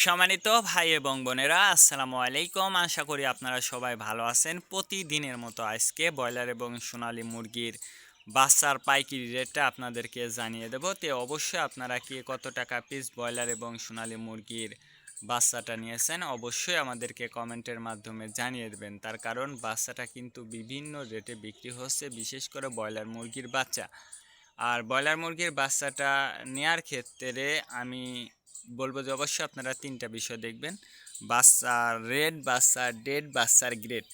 সম্মানিত ভাই এবং বোনেরা, আসসালামু আলাইকুম। আশা করি আপনারা সবাই ভালো আছেন। প্রতিদিনের মতো আজকে ব্রয়লার এবং সোনালী মুরগির বাচ্চার পাইকারি রেটটা আপনাদেরকে জানিয়ে দেব। অবশ্যই আপনারা কি কত টাকা পিস ব্রয়লার এবং সোনালী মুরগির বাচ্চাটা নিয়েছেন অবশ্যই আমাদেরকে কমেন্টের মাধ্যমে জানিয়ে দেবেন। তার কারণ বাচ্চাটা কিন্তু বিভিন্ন রেটে বিক্রি হচ্ছে, বিশেষ করে ব্রয়লার মুরগির বাচ্চা। আর ব্রয়লার মুরগির বাচ্চাটা নেয়ার ক্ষেত্রে আমি বলবো যে অবশ্যই আপনারা তিনটা বিষয় দেখবেন: বাচ্চার রেট, বাচ্চার ডেট, বাচ্চার গ্রেড।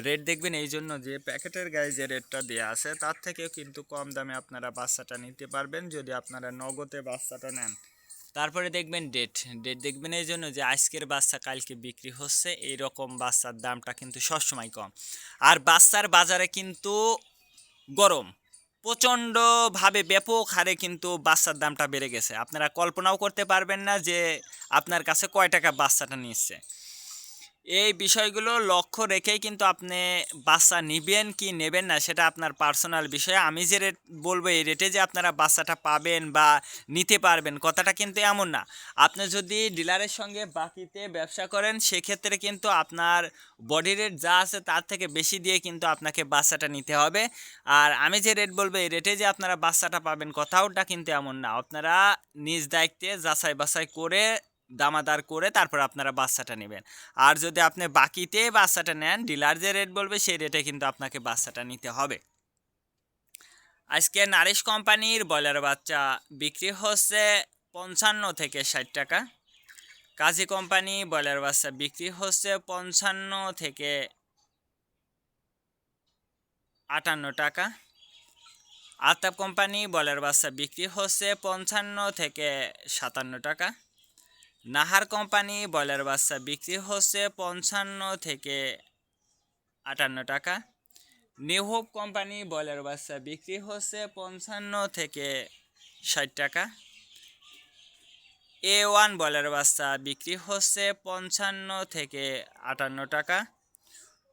রেট দেখবেন এই জন্য যে প্যাকেটের গায়ে যে রেটটা দেওয়া আছে তার থেকেও কিন্তু কম দামে আপনারা বাচ্চাটা নিতে পারবেন যদি আপনারা নগদে বাচ্চাটা নেন। তারপরে দেখবেন ডেট। ডেট দেখবেন এই জন্য যে আজকের বাচ্চা কালকে বিক্রি হচ্ছে, এই রকম বাচ্চার দামটা কিন্তু সবসময় কম। আর বাচ্চার বাজারে কিন্তু গরম প্রচণ্ডভাবে ব্যাপক হারে কিন্তু বাচ্চার দামটা বেড়ে গেছে। আপনারা কল্পনাও করতে পারবেন না যে আপনার কাছে কয় টাকা বাচ্চাটা নিচ্ছে। এই বিষয়গুলো লক্ষ্য রেখেই কিন্তু আপনি বাচ্চা নিবেন কি নেবেন না সেটা আপনার পার্সোনাল বিষয়। আমি যে রেট বলবো এই রেটে যে আপনারা বাচ্চাটা পাবেন বা নিতে পারবেন কথাটা কিন্তু এমন না। আপনি যদি ডিলারের সঙ্গে বাকিতে ব্যবসা করেন সেক্ষেত্রে কিন্তু আপনার বডি রেট যা আছে তার থেকে বেশি দিয়ে কিন্তু আপনাকে বাচ্চাটা নিতে হবে। আর আমি যে রেট বলবো এই রেটে যে আপনারা বাচ্চাটা পাবেন কথাওটা কিন্তু এমন না। আপনারা নিজ দায়িত্বে যাচাই বাছাই করে দামাদার করে তারপর আপনারা বাচ্চাটা নেবেন। আর যদি আপনি বাকিতে বাচ্চাটা নেন ডিলার যে রেট বলবে সেই রেটে কিন্তু আপনাকে বাচ্চাটা নিতে হবে। আজকে নারিশ কোম্পানির ব্রয়লার বাচ্চা বিক্রি হচ্ছে 55 থেকে 60 টাকা। কাজী কোম্পানি ব্রয়লার বাচ্চা বিক্রি হচ্ছে 55 থেকে 58 টাকা। আতাব কোম্পানি ব্রয়লার বাচ্চা বিক্রি হচ্ছে 55 থেকে 57 টাকা। নাহার কোম্পানি ব্রয়লার বাচ্চা বিক্রি হচ্ছে 55 থেকে 58 টাকা। নিউ হোপ কোম্পানি ব্রয়লার বাচ্চা বিক্রি হচ্ছে 55 থেকে 60 টাকা। A1 ব্রয়লার বাচ্চা বিক্রি হচ্ছে 55 থেকে 58 টাকা।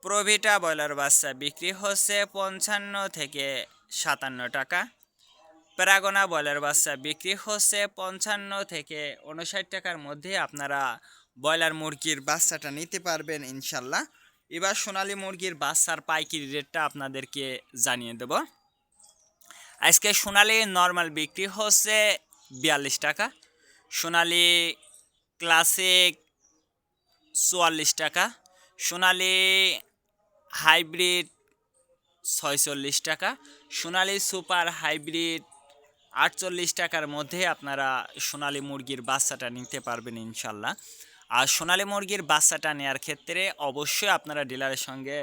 প্রভিটা ব্রয়লার বাচ্চা বিক্রি হচ্ছে 55 থেকে 57 টাকা। প্যারাগোনা ব্রয়লার বাচ্চা বিক্রি হচ্ছে 55 থেকে 59 টাকার মধ্যে আপনারা ব্রয়লার মুরগির বাচ্চাটা নিতে পারবেন ইনশাল্লাহ। এবার সোনালী মুরগির বাচ্চার পাইকারি রেটটা আপনাদেরকে জানিয়ে দেব। আজকে সোনালী নর্মাল বিক্রি হচ্ছে 42 টাকা। সোনালী ক্লাসিক 44 টাকা। সোনালী হাইব্রিড 46 টাকা। সোনালী সুপার হাইব্রিড 48 টাকার মধ্যে আপনারা সোনালী মুরগির বাচ্চাটা নিতে পারবেন ইনশাল্লাহ। আর সোনালী মুরগির বাচ্চাটা নেওয়ার ক্ষেত্রে অবশ্যই আপনারা ডিলারের সঙ্গে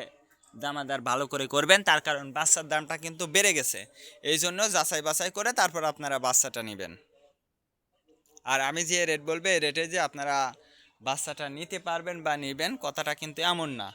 দামাদার ভালো করে করবেন, তার কারণ বাচ্চার দামটা কিন্তু বেড়ে গেছে। এই জন্য যাচাই বাছাই করে তারপর আপনারা বাচ্চাটা নেবেন। আর আমি যে রেট বলবো এই রেটে যে আপনারা বাচ্চাটা নিতে পারবেন বা নেবেন কথাটা কিন্তু এমন না।